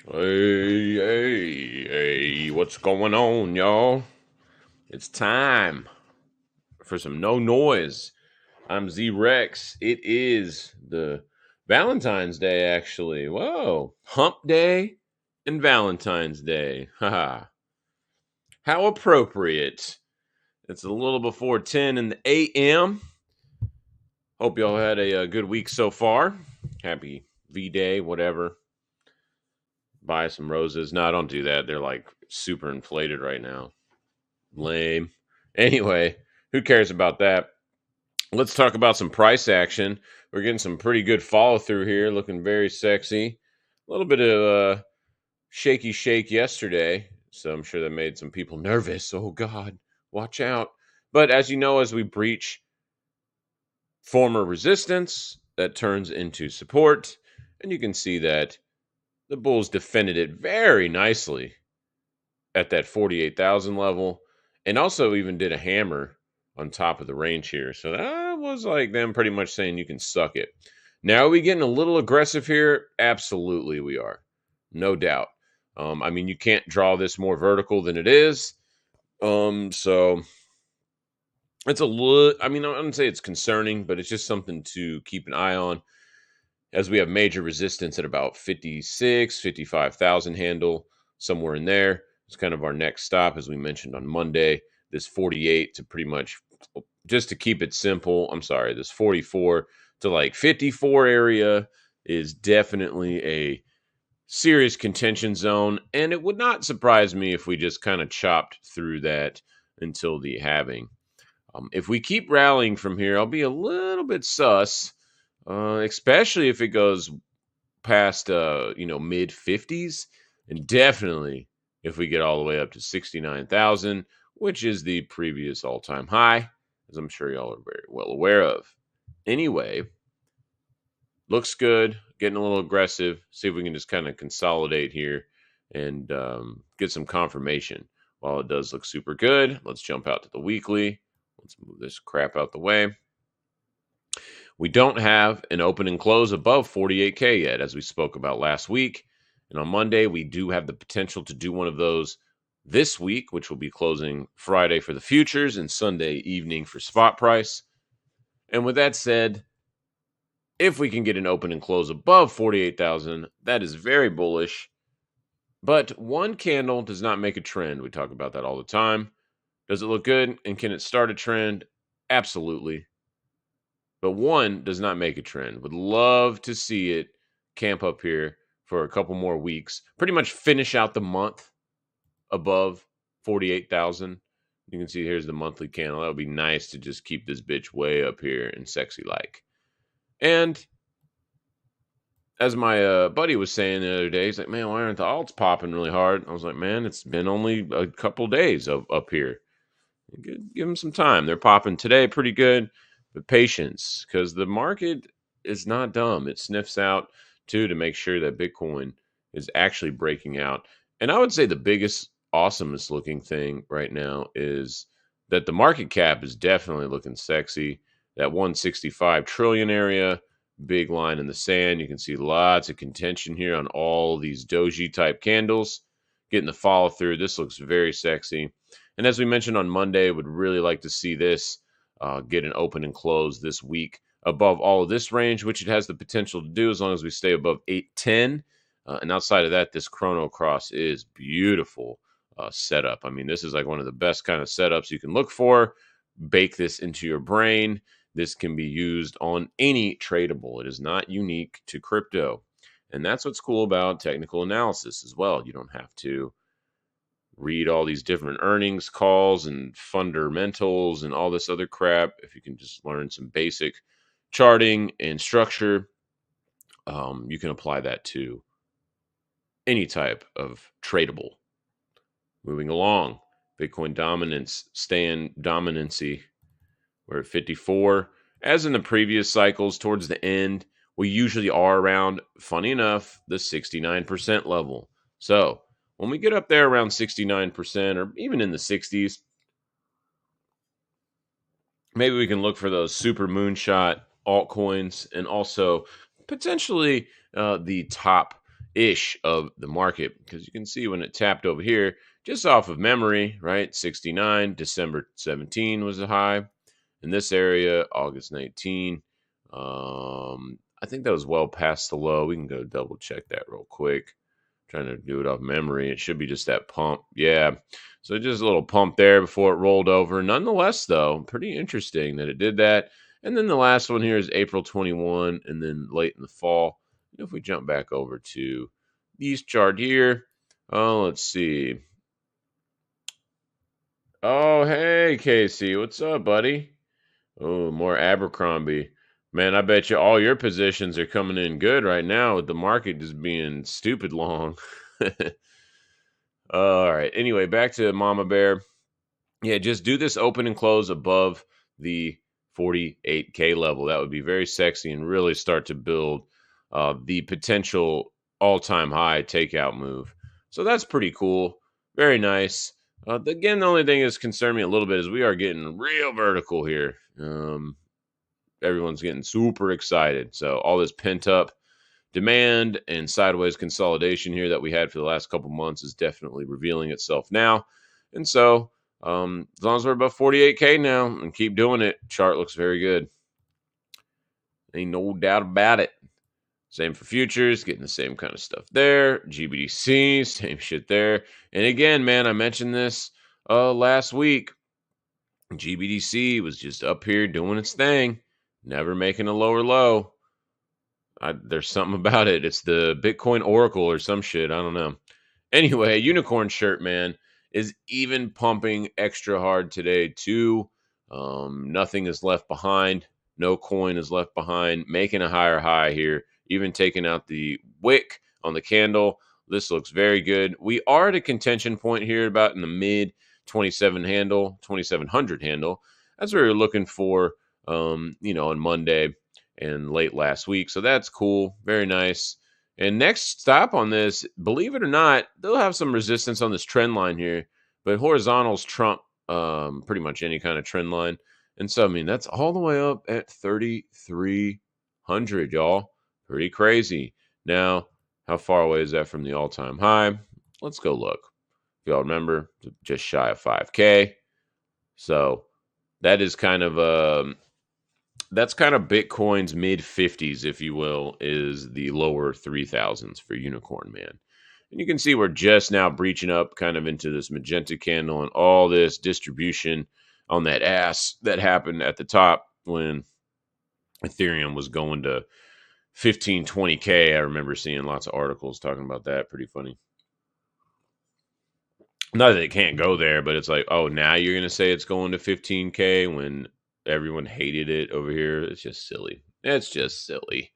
Hey, what's going on, y'all? It's time for some no noise. I'm Z Rex. It is the Valentine's Day, actually. Whoa. Hump Day and Valentine's Day. Haha. How appropriate. It's a little before 10 in the AM. Hope y'all had a good week so far. Happy V Day, whatever. Buy some roses. No, don't do that. They're like super inflated right now. Lame. Anyway, who cares about that? Let's talk about some price action. We're getting some pretty good follow through here, looking very sexy. A little bit of shaky shake yesterday, so I'm sure that made some people nervous. Oh God, watch out! But as you know, as we breach former resistance, that turns into support, and you can see that the Bulls defended it very nicely at that 48,000 level, and also even did a hammer on top of the range here. So that was like them pretty much saying you can suck it. Now, are we getting a little aggressive here? Absolutely, we are. No doubt. I mean, you can't draw this more vertical than it is. So it's a little, I mean, I wouldn't say it's concerning, but it's just something to keep an eye on as we have major resistance at about 56, 55,000 handle, somewhere in there. It's kind of our next stop, as we mentioned on Monday. This 48 to pretty much, just to keep it simple, I'm sorry, this 44 to like 54 area is definitely a serious contention zone. And it would not surprise me if we just kind of chopped through that until the halving. If we keep rallying from here, I'll be a little bit sus, especially if it goes past mid 50s, and definitely if we get all the way up to 69,000, which is the previous all-time high, as I'm sure y'all are very well aware of. Anyway, looks good, getting a little aggressive. See if we can just kind of consolidate here and get some confirmation. While it does look super good, let's jump out to the weekly. Let's move this crap out the way. We don't have an open and close above 48K yet, as we spoke about last week. And on Monday, we do have the potential to do one of those this week, which will be closing Friday for the futures and Sunday evening for spot price. And with that said, if we can get an open and close above 48,000, that is very bullish. But one candle does not make a trend. We talk about that all the time. Does it look good? And can it start a trend? Absolutely. But one does not make a trend. Would love to see it camp up here for a couple more weeks. Pretty much finish out the month above 48,000. You can see here's the monthly candle. That would be nice to just keep this bitch way up here and sexy like. And as my buddy was saying the other day, he's like, man, why aren't the alts popping really hard? I was like, man, it's been only a couple days up here. Give them some time. They're popping today pretty good, but patience, because the market is not dumb. It sniffs out, too, to make sure that Bitcoin is actually breaking out. And I would say the biggest, awesomest looking thing right now is that the market cap is definitely looking sexy. That 165 trillion area, big line in the sand. You can see lots of contention here on all these doji type candles. Getting the follow through. This looks very sexy. And as we mentioned on Monday, would really like to see this get an open and close this week above all of this range, which it has the potential to do as long as we stay above 810. And outside of that, this chrono cross is beautiful setup. I mean, this is like one of the best kind of setups you can look for. Bake this into your brain. This can be used on any tradable. It is not unique to crypto. And that's what's cool about technical analysis as well. You don't have to read all these different earnings calls and fundamentals and all this other crap. If you can just learn some basic charting and structure, you can apply that to any type of tradable. Moving along, Bitcoin dominance, dominancy. We're at 54. As in the previous cycles, towards the end, we usually are around, funny enough, the 69% level. So when we get up there around 69% or even in the 60s, maybe we can look for those super moonshot altcoins and also potentially the top ish of the market, because you can see when it tapped over here, just off of memory, right? 69, December 17 was the high in this area, August 19. I think that was well past the low. We can go double check that real quick. Trying to do it off memory. It should be just that pump. Yeah. So just a little pump there before it rolled over. Nonetheless, though, pretty interesting that it did that. And then the last one here is April 21, and then late in the fall. If we jump back over to these chart here, let's see. Oh, hey, Casey. What's up, buddy? Oh, more Abercrombie. Man, I bet you all your positions are coming in good right now with the market just being stupid long. All right. Anyway, back to Mama Bear. Yeah, just do this open and close above the 48K level. That would be very sexy and really start to build the potential all-time high takeout move. So that's pretty cool. Very nice. Again, the only thing that's concerned me a little bit is we are getting real vertical here. Everyone's getting super excited. So all this pent up demand and sideways consolidation here that we had for the last couple months is definitely revealing itself now. And so as long as we're above 48K now and keep doing it, chart looks very good. Ain't no doubt about it. Same for futures, getting the same kind of stuff there. GBDC, same shit there. And again, man, I mentioned this last week. GBDC was just up here doing its thing, never making a lower low. There's something about it. It's the Bitcoin Oracle or some shit. I don't know. Anyway, unicorn shirt, man, is even pumping extra hard today, too. Nothing is left behind. No coin is left behind. Making a higher high here, even taking out the wick on the candle. This looks very good. We are at a contention point here about in the mid 2700 handle. That's what we were looking for, on Monday and late last week. So that's cool. Very nice. And next stop on this, believe it or not, they'll have some resistance on this trend line here, but horizontals trump pretty much any kind of trend line. And so, I mean, that's all the way up at 3,300, y'all. Pretty crazy. Now, how far away is that from the all-time high? Let's go look. If y'all remember, just shy of 5K. So that is kind of that's kind of Bitcoin's mid 50s, if you will, is the lower 3000s for Unicorn, man. And you can see we're just now breaching up kind of into this magenta candle and all this distribution on that ass that happened at the top when Ethereum was going to 15, 20K. I remember seeing lots of articles talking about that. Pretty funny. Not that it can't go there, but it's like, oh, now you're going to say it's going to 15K when everyone hated it over here. It's just silly. It's just silly.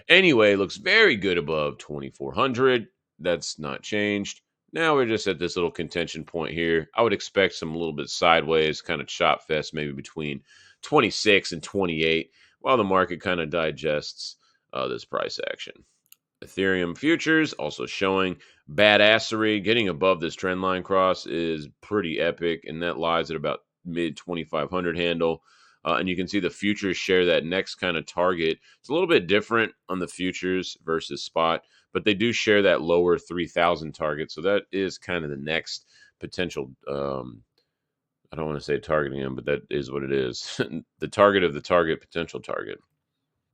Anyway, looks very good above 2,400. That's not changed. Now we're just at this little contention point here. I would expect some little bit sideways kind of chop fest, maybe between 26 and 28, while the market kind of digests this price action. Ethereum futures also showing badassery. Getting above this trend line cross is pretty epic, and that lies at about mid 2,500 handle. And you can see the futures share that next kind of target. It's a little bit different on the futures versus spot, but they do share that lower 3,000 target. So that is kind of the next potential. I don't want to say targeting them, but that is what it is. The target of the target, potential target.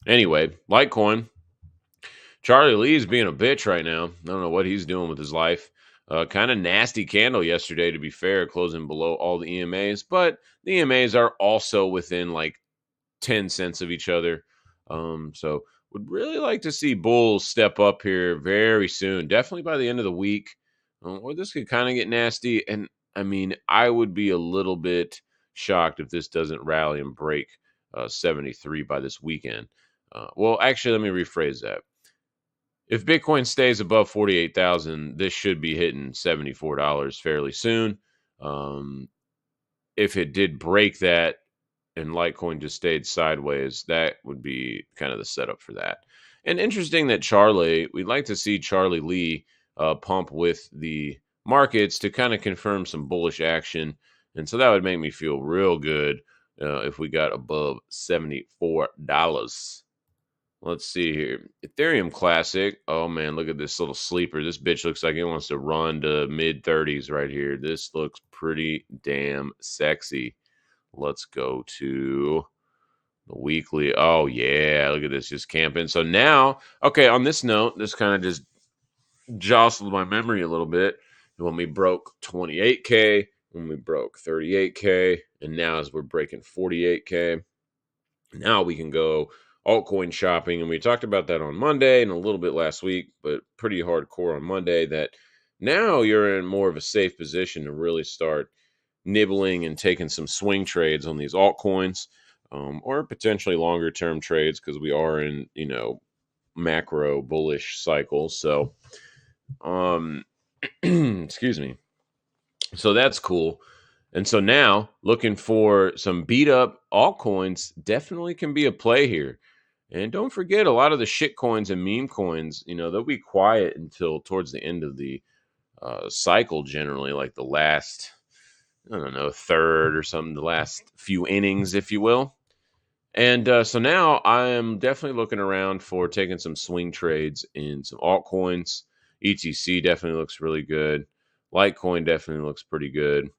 Anyway, Litecoin. Charlie Lee's being a bitch right now. I don't know what he's doing with his life. Kind of nasty candle yesterday, to be fair, closing below all the EMAs. But the EMAs are also within like 10 cents of each other. So would really like to see bulls step up here very soon. Definitely by the end of the week. Or this could kind of get nasty. And I mean, I would be a little bit shocked if this doesn't rally and break 73 by this weekend. Well, actually, let me rephrase that. If Bitcoin stays above 48,000, this should be hitting $74 fairly soon. If it did break that and Litecoin just stayed sideways, that would be kind of the setup for that. And interesting that we'd like to see Charlie Lee pump with the markets to kind of confirm some bullish action. And so that would make me feel real good if we got above $74. Let's see here. Ethereum Classic. Oh man, look at this little sleeper. This bitch looks like it wants to run to mid 30s right here. This looks pretty damn sexy. Let's go to the weekly. Oh yeah, look at this, just camping. So now, okay, on this note, this kind of just jostled my memory a little bit. When we broke 28K, when we broke 38K, and now as we're breaking 48K, now we can go altcoin shopping. And we talked about that on Monday and a little bit last week, but pretty hardcore on Monday, that now you're in more of a safe position to really start nibbling and taking some swing trades on these altcoins, or potentially longer term trades, because we are in, macro bullish cycles. So, excuse me. So that's cool. And so now looking for some beat up altcoins definitely can be a play here. And don't forget, a lot of the shit coins and meme coins, they'll be quiet until towards the end of the cycle, generally, like the last, I don't know, third or something, the last few innings, if you will. And so now I am definitely looking around for taking some swing trades in some altcoins. ETC definitely looks really good. Litecoin definitely looks pretty good.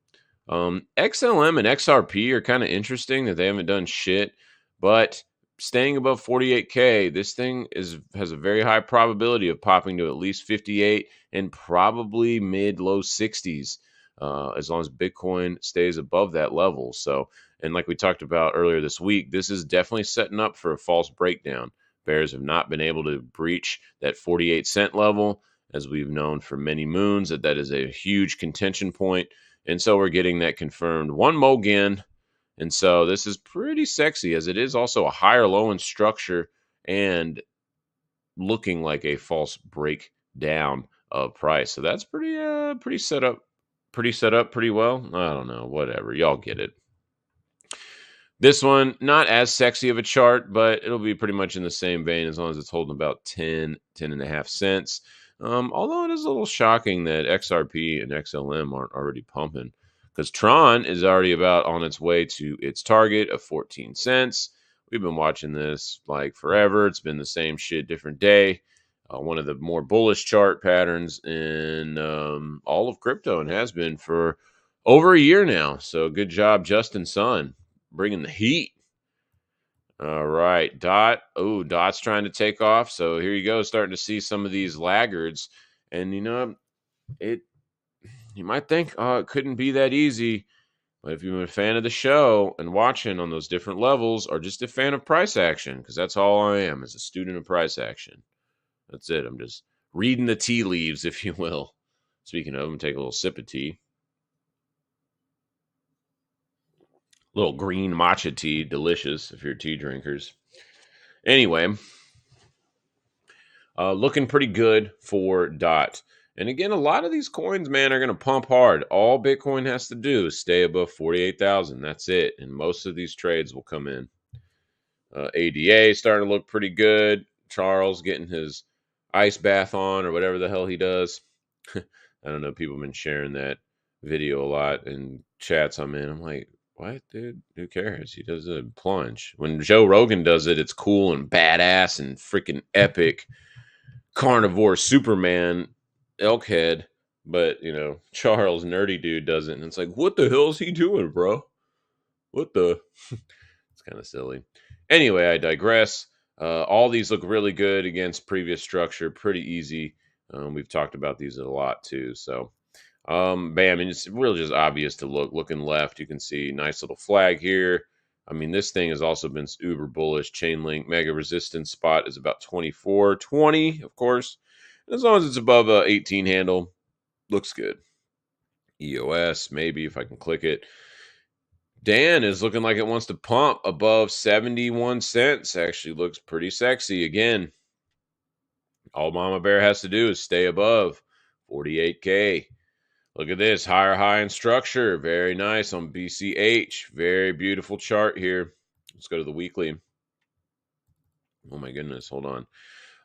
XLM and XRP are kind of interesting that they haven't done shit, but staying above 48K, this thing has a very high probability of popping to at least 58 and probably low 60s, as long as Bitcoin stays above that level. So, and like we talked about earlier this week, this is definitely setting up for a false breakdown. Bears have not been able to breach that 48-cent level, as we've known for many moons, that is a huge contention point. And so we're getting that confirmed one more again. And so this is pretty sexy, as it is also a higher low in structure and looking like a false breakdown of price. So that's pretty set up pretty well. I don't know, whatever. Y'all get it. This one, not as sexy of a chart, but it'll be pretty much in the same vein as long as it's holding about 10 and a half cents. Although it is a little shocking that XRP and XLM aren't already pumping, because Tron is already about on its way to its target of 14 cents. We've been watching this like forever. It's been the same shit, different day. One of the more bullish chart patterns in all of crypto, and has been for over a year now. So good job, Justin Sun, bringing the heat. All right, Dot. Oh, Dot's trying to take off. So here you go, starting to see some of these laggards. And, you might think, oh, it couldn't be that easy. But if you're a fan of the show and watching on those different levels, or just a fan of price action, because that's all I am, as a student of price action. That's it. I'm just reading the tea leaves, if you will. Speaking of, I'm take a little sip of tea. Little green matcha tea, delicious if you're tea drinkers. Anyway, looking pretty good for Dot. And again, a lot of these coins, man, are going to pump hard. All Bitcoin has to do is stay above 48,000. That's it. And most of these trades will come in. ADA starting to look pretty good. Charles getting his ice bath on, or whatever the hell he does. I don't know. People have been sharing that video a lot in chats I'm in. I'm like, what, dude? Who cares? He does a plunge. When Joe Rogan does it, it's cool and badass and freaking epic. Carnivore Superman elk head. But, Charles, nerdy dude, does it. And it's like, what the hell is he doing, bro? What the? It's kind of silly. Anyway, I digress. All these look really good against previous structure. Pretty easy. We've talked about these a lot too. So, bam, and it's really just obvious to look. Looking left, you can see nice little flag here. I mean, this thing has also been uber bullish. Chain link mega resistance spot is about 24.20, of course. As long as it's above a 18 handle, looks good. EOS, maybe if I can click it. Dan is looking like it wants to pump above 71 cents. Actually looks pretty sexy. Again, all Mama Bear has to do is stay above 48K. Look at this, higher high in structure. Very nice on BCH. Very beautiful chart here. Let's go to the weekly. Oh my goodness, hold on.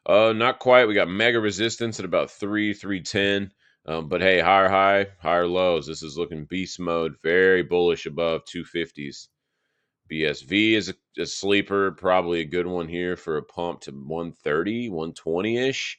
Not quite. We got mega resistance at about 310. But hey, higher high, higher lows. This is looking beast mode. Very bullish above 250s. BSV is a sleeper, probably a good one here for a pump to 130, 120-ish,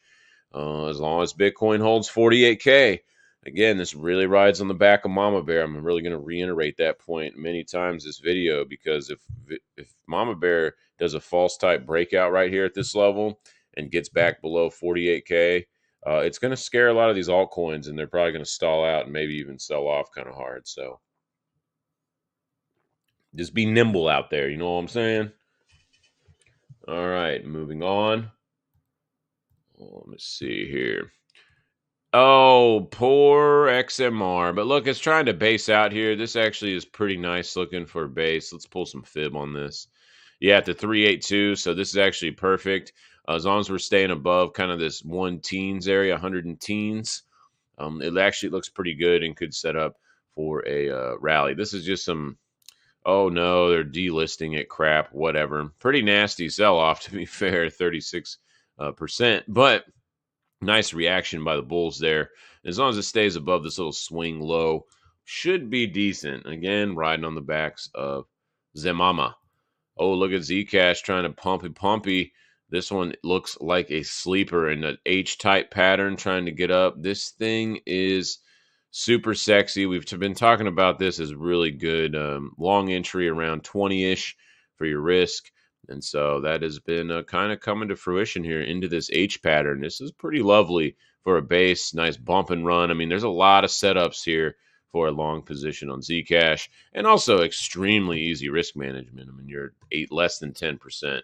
as long as Bitcoin holds 48K. Again, this really rides on the back of Mama Bear. I'm really going to reiterate that point many times this video, because if Mama Bear does a false type breakout right here at this level and gets back below 48K, it's going to scare a lot of these altcoins, and they're probably going to stall out and maybe even sell off kind of hard. So just be nimble out there. You know what I'm saying? All right, moving on. Let me see here. Oh, poor XMR. But look, it's trying to base out here. This actually is pretty nice looking for a base. Let's pull some fib on this. Yeah, at the 382. So this is actually perfect. As long as we're staying above kind of this 1 teens area, 100 and teens, it actually looks pretty good and could set up for a rally. This is just some, oh no, they're delisting it, crap, whatever. Pretty nasty sell-off, to be fair, 36%. But nice reaction by the bulls there. As long as it stays above this little swing low, should be decent. Again, riding on the backs of Zemama. Oh, look at Zcash trying to pumpy. This one looks like a sleeper in an H-type pattern trying to get up. This thing is super sexy. We've been talking about this as really good. Long entry around 20-ish for your risk. And so that has been kind of coming to fruition here into this H pattern. This is pretty lovely for a base. Nice bump and run. I mean, there's a lot of setups here for a long position on Zcash, and also extremely easy risk management. I mean, you're less than 10%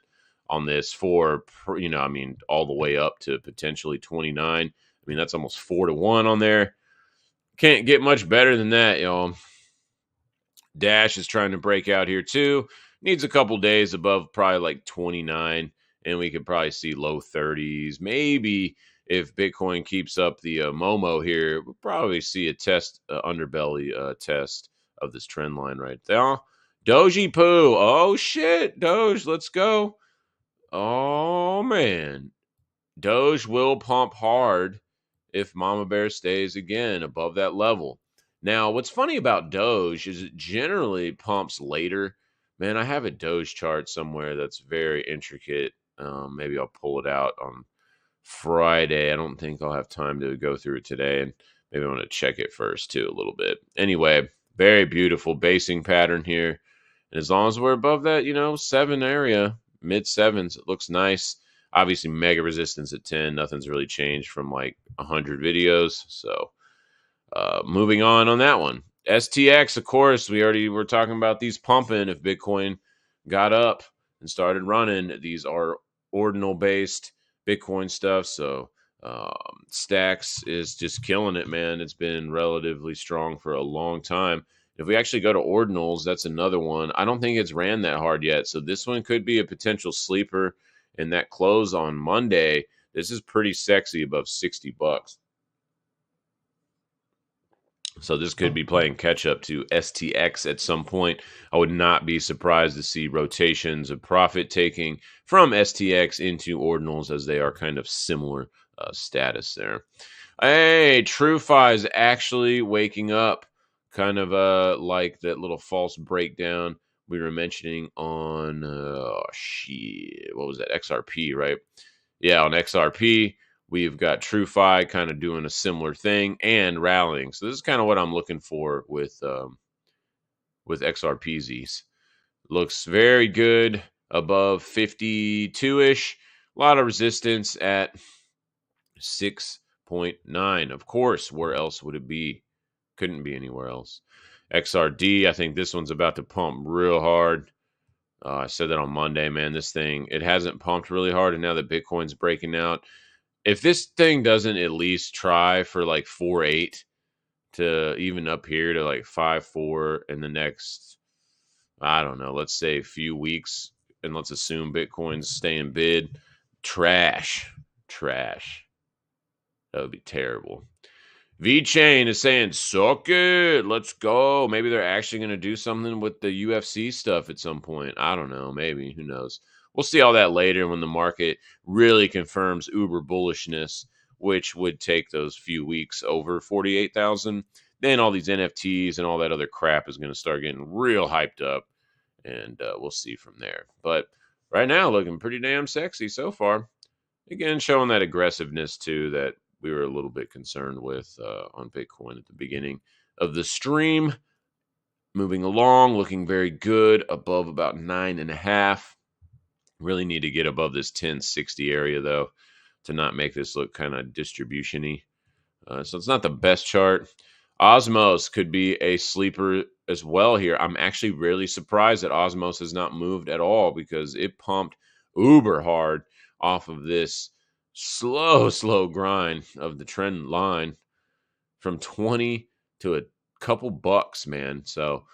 on this for, I mean, all the way up to potentially 29. I mean, that's almost 4-1 on there. Can't get much better than that, y'all. Dash is trying to break out here too. Needs a couple days above probably like 29, and we could probably see low 30s. Maybe if Bitcoin keeps up the Momo here, we'll probably see a test, underbelly test of this trend line right there. Doji Poo. Oh, shit. Doge, let's go. Oh, man. Doge will pump hard if Mama Bear stays again above that level. Now, what's funny about Doge is it generally pumps later. Man, I have a Doge chart somewhere that's very intricate. Maybe I'll pull it out on Friday. I don't think I'll have time to go through it today, and maybe I want to check it first too a little bit. Anyway, very beautiful basing pattern here. And as long as we're above that, 7 area, mid 7s, it looks nice. Obviously, mega resistance at 10. Nothing's really changed from like 100 videos. So moving on that one. STX, of course, we already were talking about these pumping. If Bitcoin got up and started running, these are ordinal-based Bitcoin stuff. So Stacks is just killing it, man. It's been relatively strong for a long time. If we actually go to ordinals, that's another one. I don't think it's ran that hard yet. So this one could be a potential sleeper. And that close on Monday, this is pretty sexy above $60. So this could be playing catch up to STX at some point. I would not be surprised to see rotations of profit taking from STX into ordinals, as they are kind of similar status there. Hey, TrueFi is actually waking up, kind of like that little false breakdown we were mentioning on, what was that? XRP, right? Yeah, on XRP. We've got TrueFi kind of doing a similar thing and rallying. So this is kind of what I'm looking for with XRPZs. Looks very good above 52-ish. A lot of resistance at 6.9. Of course, where else would it be? Couldn't be anywhere else. XRD, I think this one's about to pump real hard. I said that on Monday, man. This thing, it hasn't pumped really hard, and now that Bitcoin's breaking out, if this thing doesn't at least try for like 4.8 to even up here to like 5.4 in the next, I don't know, let's say a few weeks, and let's assume Bitcoin's staying bid, trash. That would be terrible. V-Chain is saying, suck it, let's go. Maybe they're actually going to do something with the UFC stuff at some point. I don't know, maybe, who knows. We'll see all that later when the market really confirms uber bullishness, which would take those few weeks over 48,000. Then all these NFTs and all that other crap is going to start getting real hyped up. and we'll see from there. But right now, looking pretty damn sexy so far. Again, showing that aggressiveness too that we were a little bit concerned with on Bitcoin at the beginning of the stream. Moving along, looking very good, above about 9.5. Really need to get above this 1060 area though to not make this look kind of distribution-y. So it's not the best chart. Osmos could be a sleeper as well here. I'm actually really surprised that Osmos has not moved at all because it pumped uber hard off of this slow grind of the trend line from 20 to a couple bucks, man. So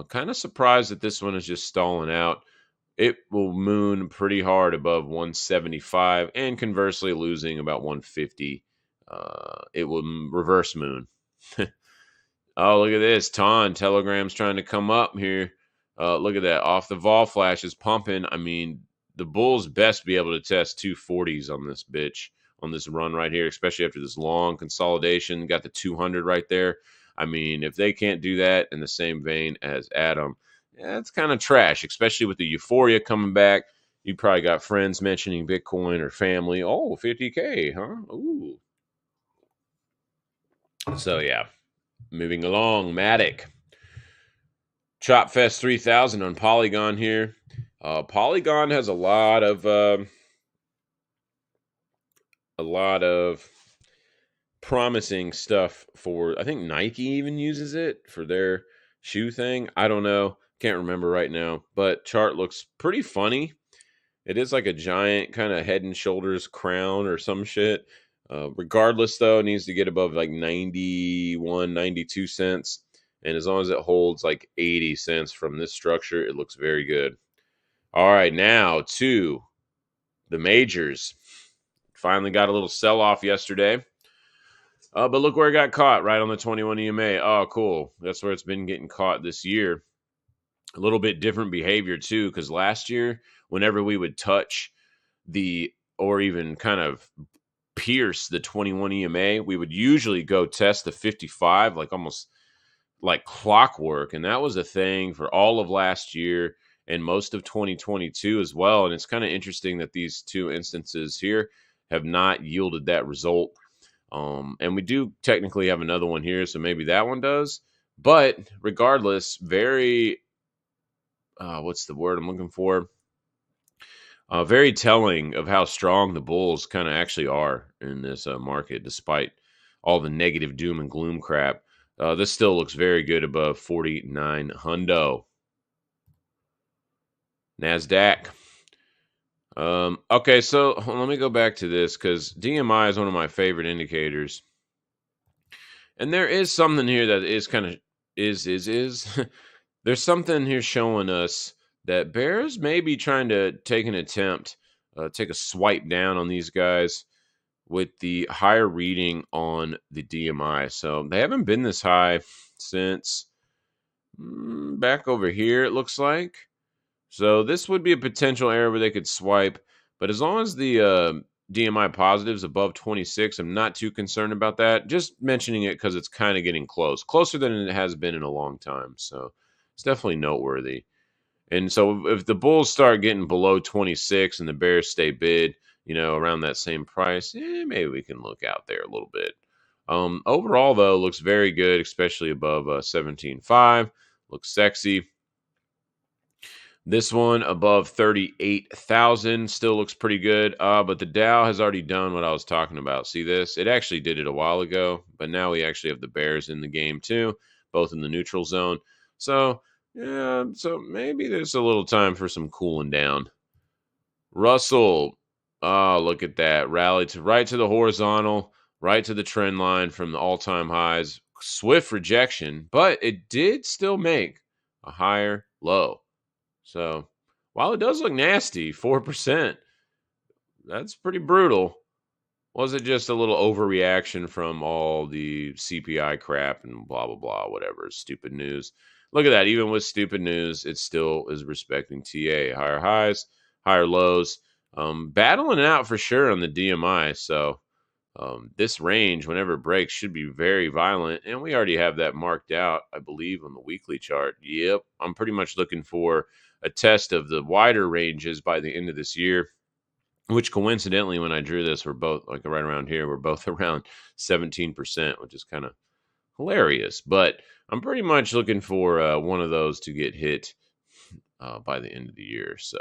kind of surprised that this one is just stalling out. It will moon pretty hard above 175 and conversely losing about 150. It will reverse moon. Oh, look at this. Telegram's trying to come up here. Look at that. Off the vol flash is pumping. I mean, the Bulls best be able to test 240s on this bitch, on this run right here, especially after this long consolidation. Got the 200 right there. I mean, if they can't do that in the same vein as Adam, yeah, it's kind of trash, especially with the euphoria coming back. You probably got friends mentioning Bitcoin or family. Oh, 50K, huh? Ooh. So, yeah. Moving along, Matic. Chopfest 3000 on Polygon here. Polygon has a lot of promising stuff for, I think Nike even uses it for their shoe thing. I don't know. Can't remember right now, but chart looks pretty funny. It is like a giant kind of head and shoulders crown or some shit. Regardless, though, it needs to get above like 91, 92 cents. And as long as it holds like 80 cents from this structure, it looks very good. All right, now to the majors. Finally got a little sell-off yesterday. But look where it got caught, right on the 21 EMA. Oh, cool. That's where it's been getting caught this year. A little bit different behavior, too, because last year, whenever we would touch or even kind of pierce the 21 EMA, we would usually go test the 55, like almost like clockwork. And that was a thing for all of last year and most of 2022 as well. And it's kind of interesting that these two instances here have not yielded that result. And we do technically have another one here, so maybe that one does. But regardless, very, what's the word I'm looking for? Very telling of how strong the Bulls kind of actually are in this market, despite all the negative doom and gloom crap. This still looks very good above 49 hundo. NASDAQ. Okay, so let me go back to this because DMI is one of my favorite indicators. And there is something here that is kind of is. There's something here showing us that bears may be trying to take an attempt, take a swipe down on these guys with the higher reading on the DMI. So they haven't been this high since back over here, it looks like. So this would be a potential area where they could swipe. But as long as the DMI positives above 26, I'm not too concerned about that. Just mentioning it because it's kind of getting closer than it has been in a long time. So it's definitely noteworthy. And so if the Bulls start getting below 26 and the Bears stay bid, around that same price, maybe we can look out there a little bit. Overall, though, looks very good, especially above 17.5. Looks sexy. This one above 38,000 still looks pretty good. But the Dow has already done what I was talking about. See this? It actually did it a while ago, but now we actually have the Bears in the game too, both in the neutral zone. So, yeah, so maybe there's a little time for some cooling down. Russell, look at that. Rally right to the horizontal, right to the trend line from the all-time highs. Swift rejection, but it did still make a higher low. So while it does look nasty, 4%, that's pretty brutal. Was it just a little overreaction from all the CPI crap and blah, blah, blah, whatever, stupid news? Look at that. Even with stupid news, it still is respecting TA. Higher highs, higher lows. Battling it out for sure on the DMI. So this range, whenever it breaks, should be very violent. And we already have that marked out, I believe, on the weekly chart. Yep. I'm pretty much looking for a test of the wider ranges by the end of this year, which coincidentally, when I drew this, we're both like right around here. We're both around 17%, which is kind of hilarious. But I'm pretty much looking for one of those to get hit by the end of the year. So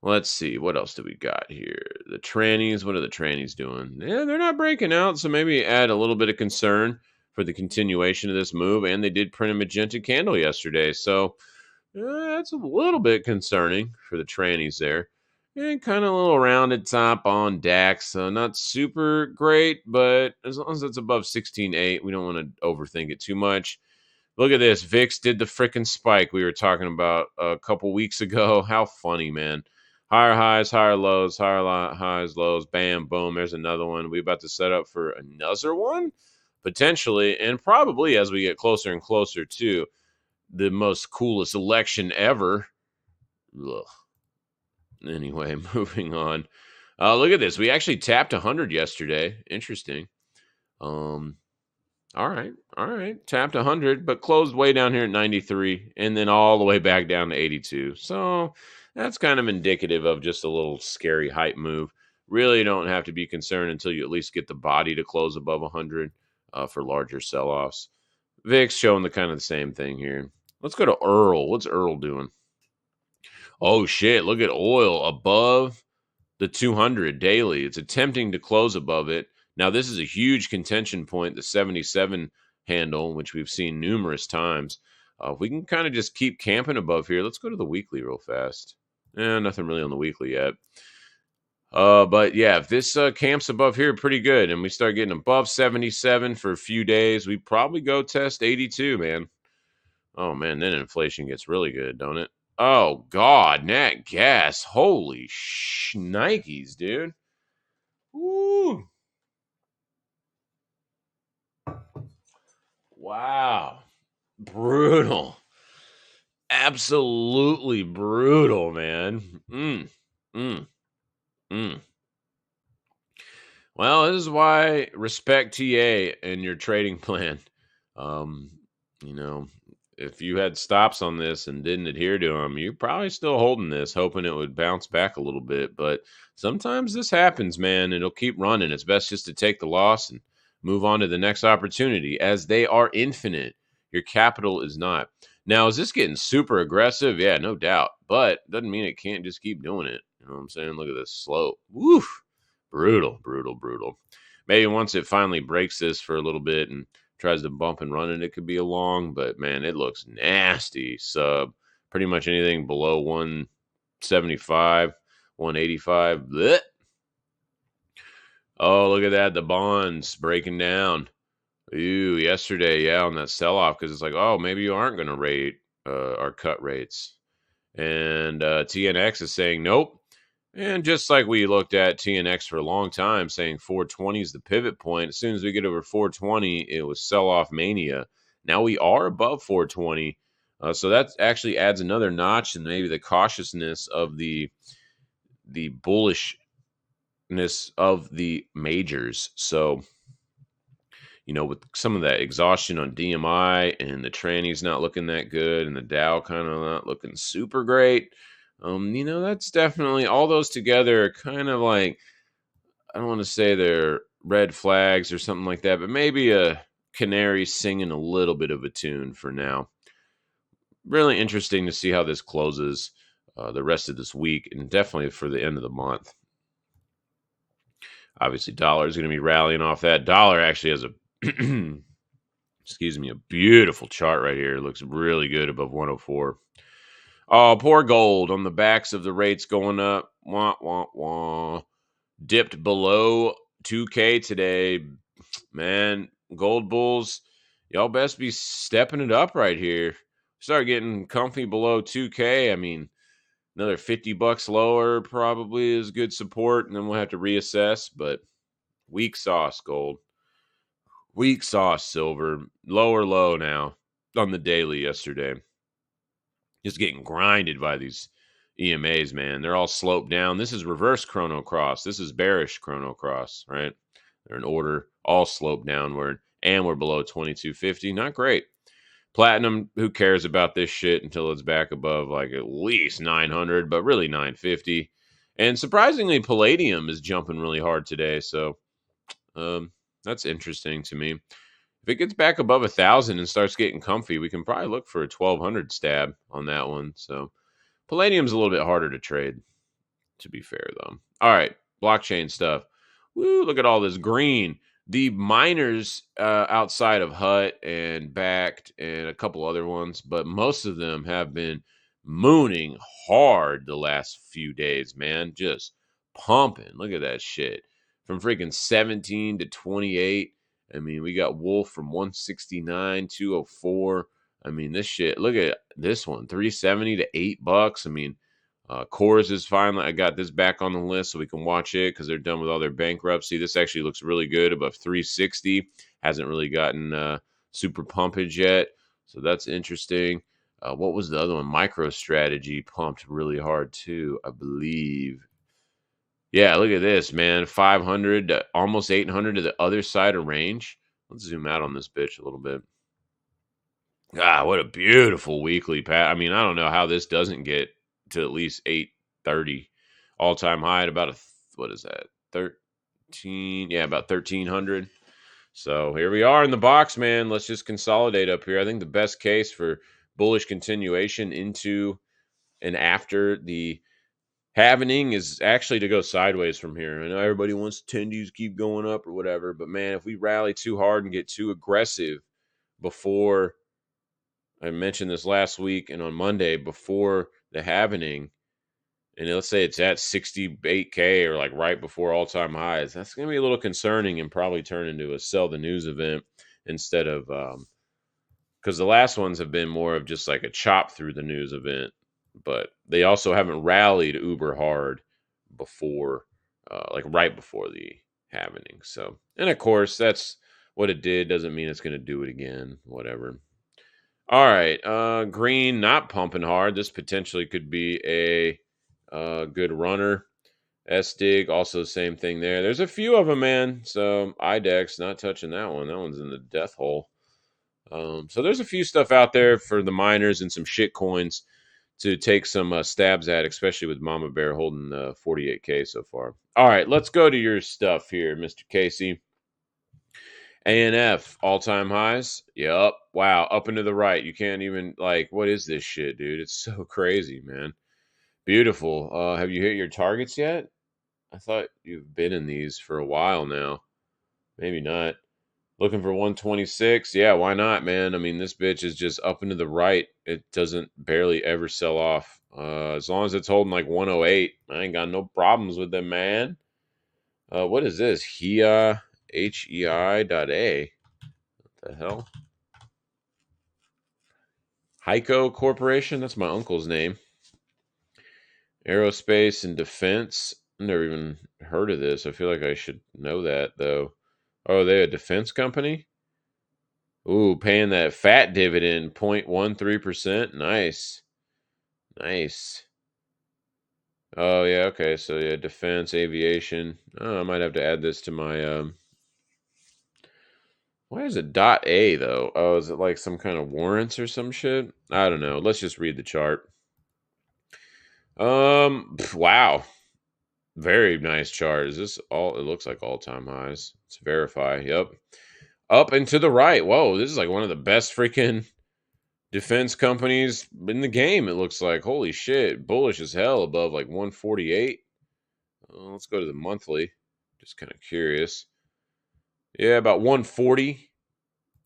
let's see. What else do we got here? The trannies. What are the trannies doing? Yeah, they're not breaking out. So maybe add a little bit of concern for the continuation of this move. And they did print a magenta candle yesterday. So that's a little bit concerning for the trannies there. And kind of a little rounded top on DAX. So not super great, but as long as it's above 16.8, we don't want to overthink it too much. Look at this. VIX did the freaking spike we were talking about a couple weeks ago. How funny, man. Higher highs, higher lows, highs, lows. Bam, boom. There's another one. We about to set up for another one? Potentially, and probably as we get closer and closer to the most coolest election ever. Ugh. Anyway, moving on. Look at this. We actually tapped 100 yesterday. Interesting. All right. Tapped 100, but closed way down here at 93, and then all the way back down to 82. So that's kind of indicative of just a little scary hype move. Really don't have to be concerned until you at least get the body to close above 100 for larger sell-offs. VIX showing the kind of the same thing here. Let's go to Earl. What's Earl doing? Oh, shit. Look at oil above the 200 daily. It's attempting to close above it. Now, this is a huge contention point, the 77 handle, which we've seen numerous times. If we can kind of just keep camping above here, let's go to the weekly real fast. Nothing really on the weekly yet. But yeah, if this camps above here pretty good and we start getting above 77 for a few days, we probably go test 82, man. Oh, man, then inflation gets really good, don't it? Oh, God, nat gas. Holy shnikes, dude. Woo. Wow. Brutal. Absolutely brutal, man. Well, this is why respect TA and your trading plan. You know, if you had stops on this and didn't adhere to them, you're probably still holding this, hoping it would bounce back a little bit. But sometimes this happens, man. It'll keep running. It's best just to take the loss and move on to the next opportunity, as they are infinite. Your capital is not. Now, is this getting super aggressive? Yeah, no doubt. But doesn't mean it can't just keep doing it. You know what I'm saying? Look at this slope. Woof. Brutal. Maybe once it finally breaks this for a little bit and tries to bump and run it could be a long, but man, it looks nasty. Sub pretty much anything below 175, 185. Blech. Oh, look at that. The bonds breaking down. Ooh, yesterday, yeah, on that sell-off, because it's like, oh, maybe you aren't going to rate our cut rates. And TNX is saying nope. And just like we looked at TNX for a long time, saying 420 is the pivot point. As soon as we get over 420, it was sell-off mania. Now we are above 420. So that actually adds another notch and maybe the cautiousness of the bullishness of the majors. So, you know, with some of that exhaustion on DMI and the trannies not looking that good and the Dow kind of not looking super great, you know, that's definitely all those together are kind of like, I don't want to say they're red flags or something like that, but maybe a canary singing a little bit of a tune for now. Really interesting to see how this closes the rest of this week and definitely for the end of the month. Obviously, dollar is going to be rallying off that. Dollar actually has a, excuse me, a beautiful chart right here. It looks really good above 104. Oh, poor gold on the backs of the rates going up. Wah, wah, wah. Dipped below 2K today. Man, gold bulls, y'all best be stepping it up right here. Start getting comfy below 2K. I mean, another $50 lower probably is good support, and then we'll have to reassess. But weak sauce gold. Weak sauce silver. Lower low now on the daily yesterday. Just getting grinded by these EMAs, man. They're all sloped down. This is reverse chrono cross. This is bearish chrono cross, right? They're in order, all sloped downward, and we're below 2250. Not great. Platinum, who cares about this shit until it's back above like at least 900, but really 950. And surprisingly, palladium is jumping really hard today. So that's interesting to me. If it gets back above 1,000 and starts getting comfy, we can probably look for a 1,200 stab on that one. So palladium's a little bit harder to trade, to be fair, though. All right, blockchain stuff. Woo, look at all this green. The miners outside of Hut and Backed and a couple other ones, but most of them have been mooning hard the last few days, man. Just pumping. Look at that shit. From freaking 17 to 28. I mean, we got Wolf from 169, 204. I mean, this shit, look at this one, 370 to $8. I mean, Coors is finally, I got this back on the list so we can watch it because they're done with all their bankruptcy. This actually looks really good, above 360. Hasn't really gotten super pumpage yet, so that's interesting. What was the other one? MicroStrategy pumped really hard too, I believe. Yeah, look at this, man. 500 to almost 800 to the other side of range. Let's zoom out on this bitch a little bit. Ah, what a beautiful weekly pat. I mean, I don't know how this doesn't get to at least 830 all-time high at about what is that? 13, yeah, about 1300. So here we are in the box, man. Let's just consolidate up here. I think the best case for bullish continuation into and after the halvening is actually to go sideways from here. I know everybody wants tendies keep going up or whatever, but man, if we rally too hard and get too aggressive before, I mentioned this last week and on Monday, before the halvening, and let's say it's at 68K or like right before all-time highs, that's going to be a little concerning and probably turn into a sell the news event instead of, because the last ones have been more of just like a chop through the news event, but they also haven't rallied uber hard before, like right before the halvening. So, and of course, that's what it did. Doesn't mean it's going to do it again, whatever. All right, green not pumping hard. This potentially could be a good runner. SDIG also same thing there. There's a few of them, man. So IDEX not touching that one. That one's in the death hole. So there's a few stuff out there for the miners and some shit coins to take some stabs at, especially with Mama Bear holding 48K so far. All right, let's go to your stuff here, Mr. Casey. ANF, all-time highs. Yep. Wow. Up and to the right. You can't even, like, what is this shit, dude? It's so crazy, man. Beautiful. Have you hit your targets yet? I thought you've been in these for a while now. Maybe not. Looking for 126. Yeah, why not, man? I mean, this bitch is just up and to the right. It doesn't barely ever sell off. As long as it's holding like 108, I ain't got no problems with them, man. What is this? HEI. HEI.A. What the hell? Heiko Corporation? That's my uncle's name. Aerospace and Defense. I've never even heard of this. I feel like I should know that, though. Oh, are they a defense company? Ooh, paying that fat dividend, 0.13%. Nice. Nice. Oh, yeah, okay. So, yeah, defense, aviation. Oh, I might have to add this to my... Why is it .A though? Oh, is it like some kind of warrants or some shit? I don't know. Let's just read the chart. Wow. Very nice chart. Is this all? It looks like all-time highs. Let's verify. Yep. Up and to the right. Whoa, this is like one of the best freaking defense companies in the game, it looks like. Holy shit. Bullish as hell above like 148. Let's go to the monthly. Just kind of curious. Yeah, about 140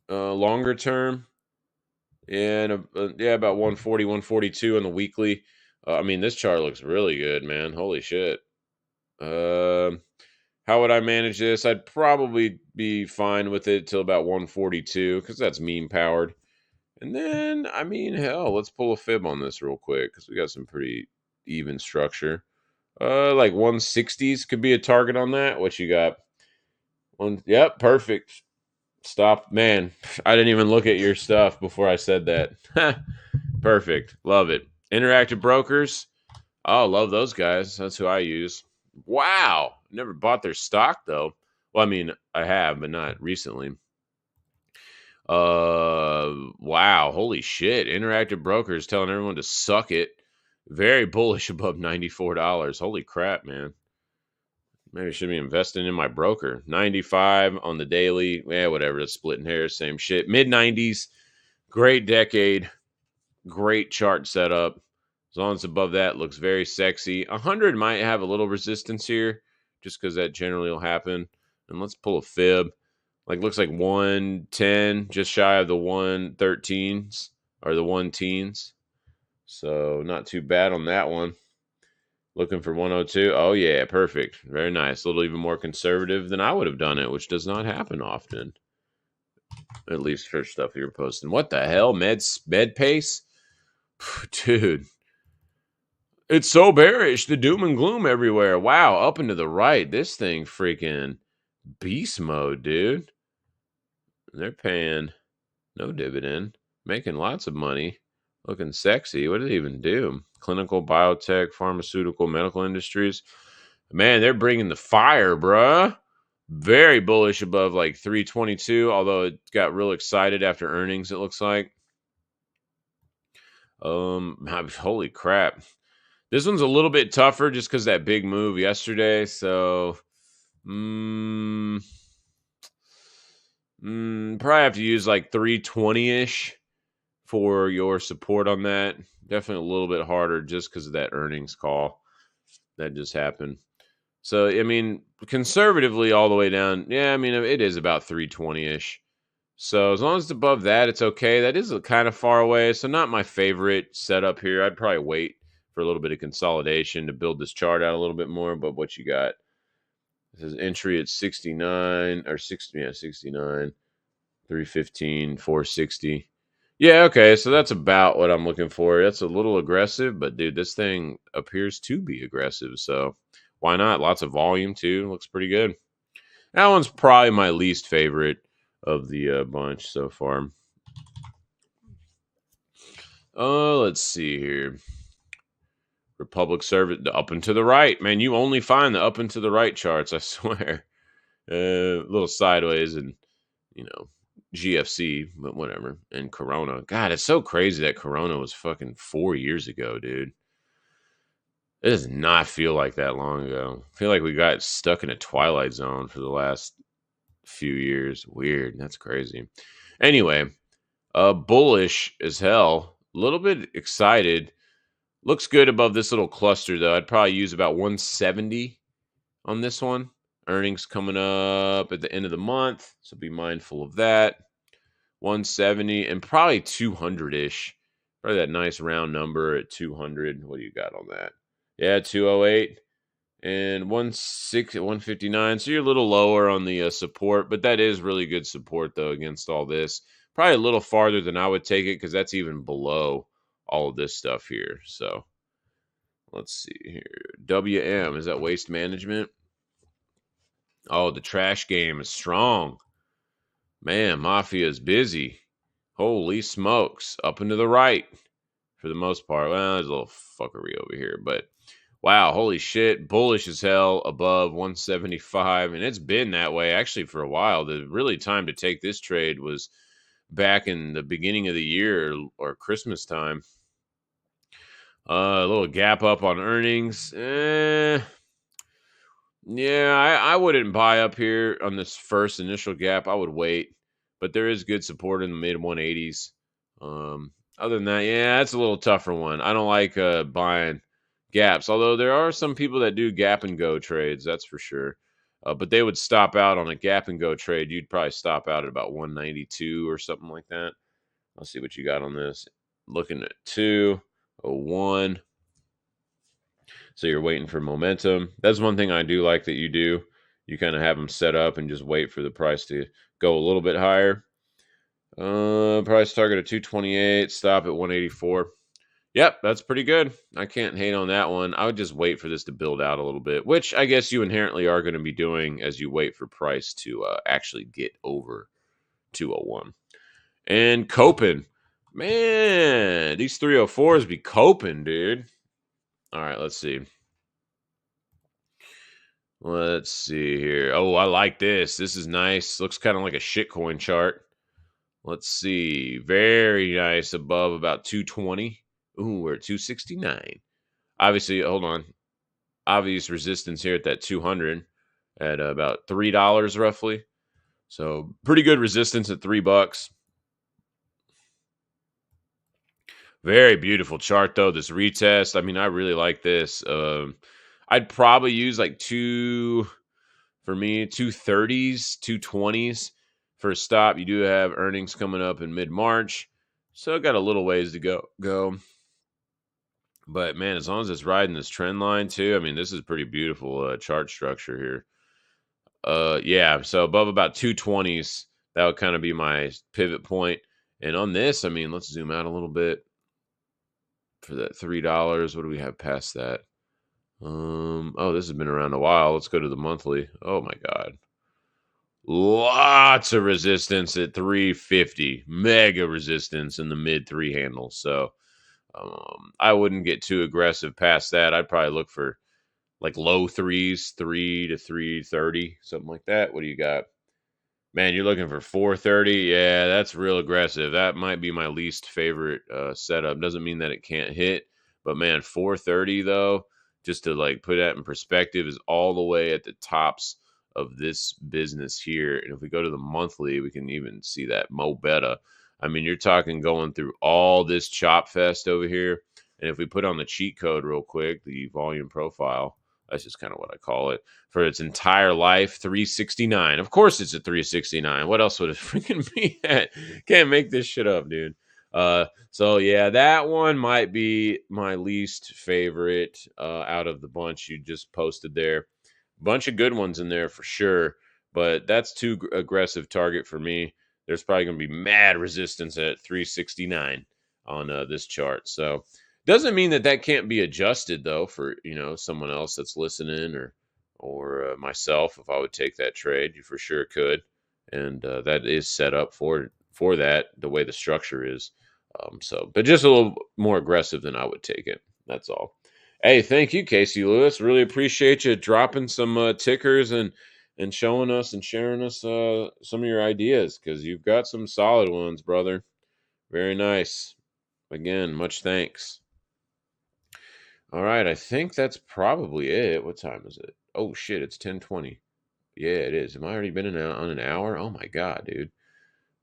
longer term. Yeah, and yeah, about 140, 142 on the weekly. I mean, this chart looks really good, man. Holy shit. How would I manage this? I'd probably be fine with it till about 142 because that's meme powered. And then, I mean, hell, let's pull a fib on this real quick because we got some pretty even structure. Like 160s could be a target on that. What you got? Yep, perfect. Stop. Man, I didn't even look at your stuff before I said that. Perfect. Love it. Interactive Brokers. Oh, love those guys. That's who I use. Wow. Never bought their stock, though. Well, I mean, I have, but not recently. Wow, holy shit. Interactive Brokers telling everyone to suck it. Very bullish above $94. Holy crap, man. Maybe I should be investing in my broker. 95 on the daily. Yeah, whatever. It's splitting hairs. Same shit. Mid 90s. Great decade. Great chart setup. As long as above that, looks very sexy. 100 might have a little resistance here, just because that generally will happen. And let's pull a fib. Like, looks like 110, just shy of the 113s or the 1 teens. So not too bad on that one. Looking for 102. Oh, yeah, perfect. Very nice. A little even more conservative than I would have done it, which does not happen often. At least for stuff you're posting. What the hell? Med pace? Dude. It's so bearish. The doom and gloom everywhere. Wow, up and to the right. This thing freaking beast mode, dude. They're paying no dividend. Making lots of money. Looking sexy. What do they even do? Clinical, biotech, pharmaceutical, medical industries. Man, they're bringing the fire, bruh. Very bullish above like 322, although it got real excited after earnings, it looks like. Holy crap. This one's a little bit tougher just because that big move yesterday. So, probably have to use like 320-ish for your support on that. Definitely a little bit harder just because of that earnings call that just happened. So, I mean, conservatively all the way down, yeah, I mean, it is about 320-ish. So as long as it's above that, it's okay. That is kind of far away, so not my favorite setup here. I'd probably wait for a little bit of consolidation to build this chart out a little bit more, but what you got? This is entry at 69, or 60, yeah, 69, 315, 460. Yeah, okay, so that's about what I'm looking for. That's a little aggressive, but dude, this thing appears to be aggressive, so why not? Lots of volume too. Looks pretty good. That one's probably my least favorite of the bunch so far. Let's see here. Republic Service, the up and to the right. Man, you only find the up and to the right charts, I swear. A little sideways and, GFC, but whatever. And Corona. God, it's so crazy that Corona was fucking 4 years ago, dude. It does not feel like that long ago. I feel like we got stuck in a twilight zone for the last few years. Weird. That's crazy. Anyway, bullish as hell. A little bit excited. Looks good above this little cluster, though. I'd probably use about 170 on this one. Earnings coming up at the end of the month, so be mindful of that. 170 and probably 200-ish. Probably that nice round number at 200. What do you got on that? Yeah, 208 and 159. So you're a little lower on the support, but that is really good support, though, against all this. Probably a little farther than I would take it because that's even below all of this stuff here. So let's see here. WM, is that waste management? Oh, the trash game is strong. Man, Mafia is busy. Holy smokes. Up and to the right for the most part. Well, there's a little fuckery over here, but wow, holy shit. Bullish as hell above 175. And it's been that way actually for a while. The really time to take this trade was back in the beginning of the year or Christmas time. A little gap up on earnings. Yeah, I wouldn't buy up here on this first initial gap. I would wait, but there is good support in the mid 180s. Other than that, yeah, it's a little tougher one. I don't like buying gaps, although there are some people that do gap and go trades. That's for sure. But they would stop out on a gap and go trade. You'd probably stop out at about 192 or something like that. Let's see what you got on this. Looking at 201. So you're waiting for momentum. That's one thing I do like that you do. You kind of have them set up and just wait for the price to go a little bit higher. Price target at 228. Stop at 184. Yep, that's pretty good. I can't hate on that one. I would just wait for this to build out a little bit, which I guess you inherently are going to be doing as you wait for price to actually get over 201. And coping. Man, these 304s be coping, dude. All right, let's see. Let's see here. Oh, I like this. This is nice. Looks kind of like a shitcoin chart. Let's see. Very nice above about 220. Ooh, we're at 269. Obviously, hold on. Obvious resistance here at that 200 at about $3 roughly. So pretty good resistance at $3. Very beautiful chart though. This retest. I mean, I really like this. I'd probably use like for me, 230s, 220s for a stop. You do have earnings coming up in mid-March. So I got a little ways to go. But man, as long as it's riding this trend line too, I mean, this is pretty beautiful chart structure here. Yeah, so above about 220s, that would kind of be my pivot point. And on this, I mean, let's zoom out a little bit for that $3. What do we have past that? Oh, this has been around a while. Let's go to the monthly. Oh my God. Lots of resistance at 350. Mega resistance in the mid three handles. So I wouldn't get too aggressive past that. I'd probably look for like low threes, 3 to 330, something like that. What do you got? Man, you're looking for 430. Yeah, that's real aggressive. That might be my least favorite setup. Doesn't mean that it can't hit, but man, 430 though, just to like put that in perspective, is all the way at the tops of this business here. And if we go to the monthly, we can even see that mo beta. I mean, you're talking going through all this chop fest over here. And if we put on the cheat code real quick, the volume profile, that's just kind of what I call it, for its entire life, 369. Of course it's a 369. What else would it freaking be at? Can't make this shit up, dude. So yeah, that one might be my least favorite out of the bunch you just posted there. Bunch of good ones in there for sure, but that's too aggressive target for me. There's probably going to be mad resistance at 369 on this chart. So doesn't mean that that can't be adjusted though for someone else that's listening or myself. If I would take that trade, you for sure could, and that is set up for that the way the structure is. But just a little more aggressive than I would take it. That's all. Hey, thank you, Casey Lewis. Really appreciate you dropping some tickers and showing us and sharing us some of your ideas because you've got some solid ones, brother. Very nice. Again, much thanks. All right, I think that's probably it. What time is it? Oh shit, it's 10:20. Yeah, it is. Am I already been on an hour? Oh my god, dude.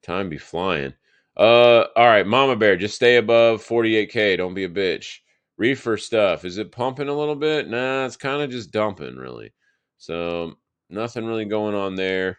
Time be flying. All right, Mama Bear, just stay above 48K. Don't be a bitch. Reefer stuff. Is it pumping a little bit? Nah, it's kind of just dumping, really. So nothing really going on there.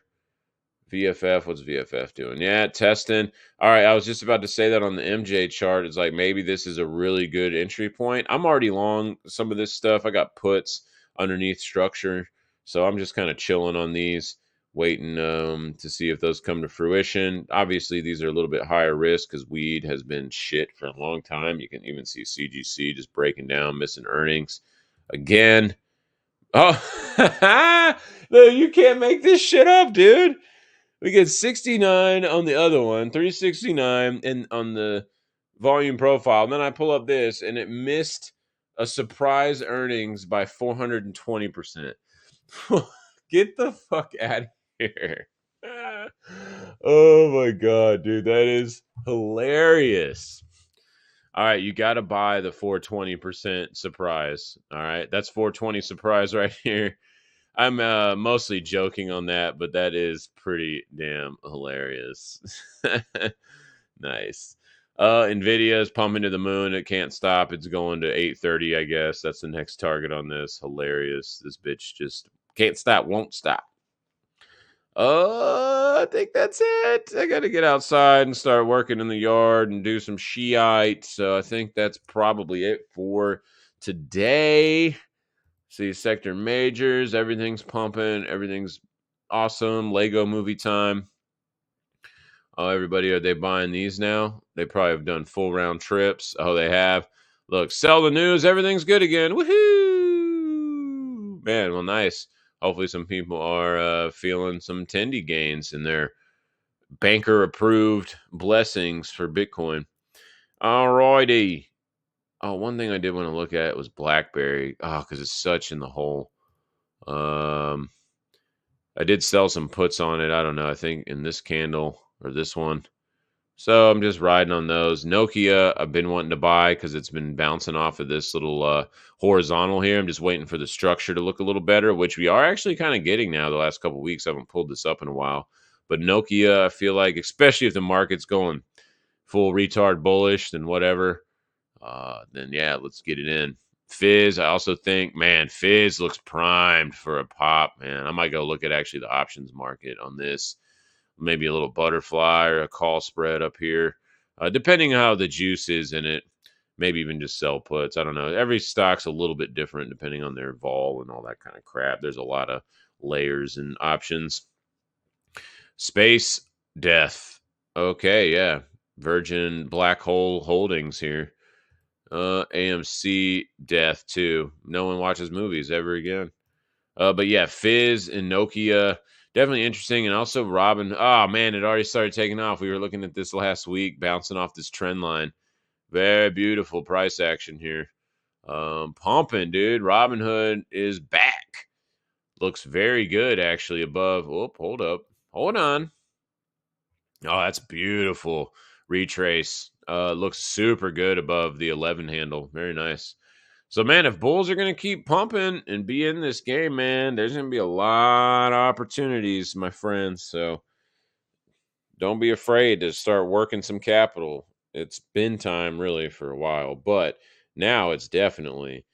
VFF, what's VFF doing? Yeah, testing. All right, I was just about to say that on the MJ chart. It's like maybe this is a really good entry point. I'm already long some of this stuff. I got puts underneath structure, so I'm just kind of chilling on these, waiting to see if those come to fruition. Obviously, these are a little bit higher risk because weed has been shit for a long time. You can even see CGC just breaking down, missing earnings again. Oh, no, you can't make this shit up, dude. We get 69 on the other one, 369 and on the volume profile. And then I pull up this and it missed a surprise earnings by 420%. Get the fuck out of here. Oh my god, dude, that is hilarious. All right, you got to buy the 420% surprise. All right, that's 420 surprise right here. I'm mostly joking on that, but that is pretty damn hilarious. Nice. Nvidia is pumping to the moon. It can't stop. It's going to 830, I guess. That's the next target on this. Hilarious. This bitch just can't stop, won't stop. I think that's it. I got to get outside and start working in the yard and do some Shiite. So I think that's probably it for today. See sector majors, everything's pumping, everything's awesome. Lego movie time. Oh, everybody, are they buying these now? They probably have done full round trips. Oh, they have. Look, sell the news, everything's good again. Woohoo! Man, well, nice. Hopefully, some people are feeling some tendy gains in their banker approved blessings for Bitcoin. All righty. Oh, one thing I did want to look at was BlackBerry. Oh, because it's such in the hole. I did sell some puts on it. I don't know. I think in this candle or this one, So I'm just riding on those. Nokia, I've been wanting to buy because it's been bouncing off of this little horizontal here. I'm just waiting for the structure to look a little better, which we are actually kind of getting now. The last couple of weeks, I haven't pulled this up in a while. But Nokia, I feel like, especially if the market's going full retard bullish, then whatever. Then yeah, let's get it in. Fizz, I also think, man, Fizz looks primed for a pop, man. I might go look at actually the options market on this. Maybe a little butterfly or a call spread up here, depending on how the juice is in it. Maybe even just sell puts. I don't know. Every stock's a little bit different depending on their vol and all that kind of crap. There's a lot of layers and options. Space death. Okay, yeah. Virgin Black Hole Holdings here. AMC death too. No one watches movies ever again. But yeah, Fizz and Nokia, definitely interesting. And also Robin. Oh man, it already started taking off. We were looking at this last week, bouncing off this trend line. Very beautiful price action here. Pumping, dude. Robinhood is back. Looks very good, actually, above. Oh, hold up. Hold on. Oh, that's beautiful. Retrace. Looks super good above the 11 handle. Very nice. So, man, if bulls are going to keep pumping and be in this game, man, there's going to be a lot of opportunities, my friends. So, don't be afraid to start working some capital. It's been time, really, for a while. But now it's definitely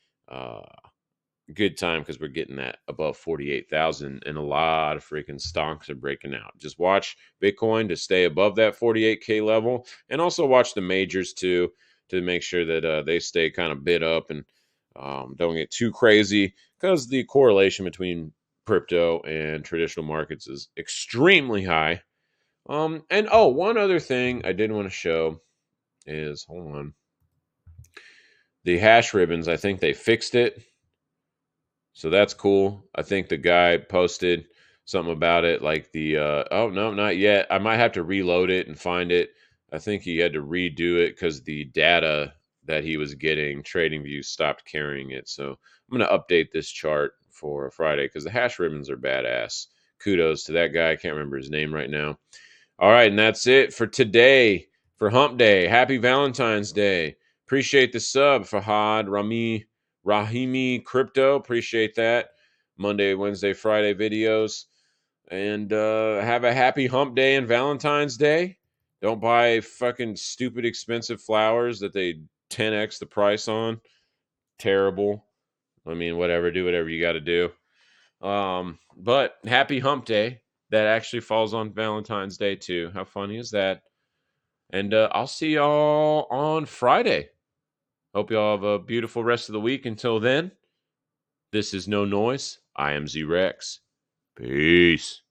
good time because we're getting that above 48,000 and a lot of freaking stonks are breaking out. Just watch Bitcoin to stay above that 48K level and also watch the majors too to make sure that they stay kind of bid up and don't get too crazy because the correlation between crypto and traditional markets is extremely high. And oh, one other thing I did want to show is hold on. The hash ribbons, I think they fixed it. So that's cool. I think the guy posted something about it, like the oh no, not yet. I might have to reload it and find it. I think he had to redo it because the data that he was getting, TradingView stopped carrying it. So I'm gonna update this chart for Friday because the hash ribbons are badass. Kudos to that guy. I can't remember his name right now. All right, and that's it for today for Hump Day. Happy Valentine's Day. Appreciate the sub, Fahad Rahimi Crypto. Appreciate that. Monday, Wednesday, Friday videos. And have a happy Hump Day and Valentine's Day. Don't buy fucking stupid expensive flowers that they 10x the price on. Terrible. I mean, whatever. Do whatever you got to do. But happy Hump Day. That actually falls on Valentine's Day too. How funny is that? And I'll see y'all on Friday. Hope y'all have a beautiful rest of the week. Until then, this is No Noiz. I am Z Rex. Peace.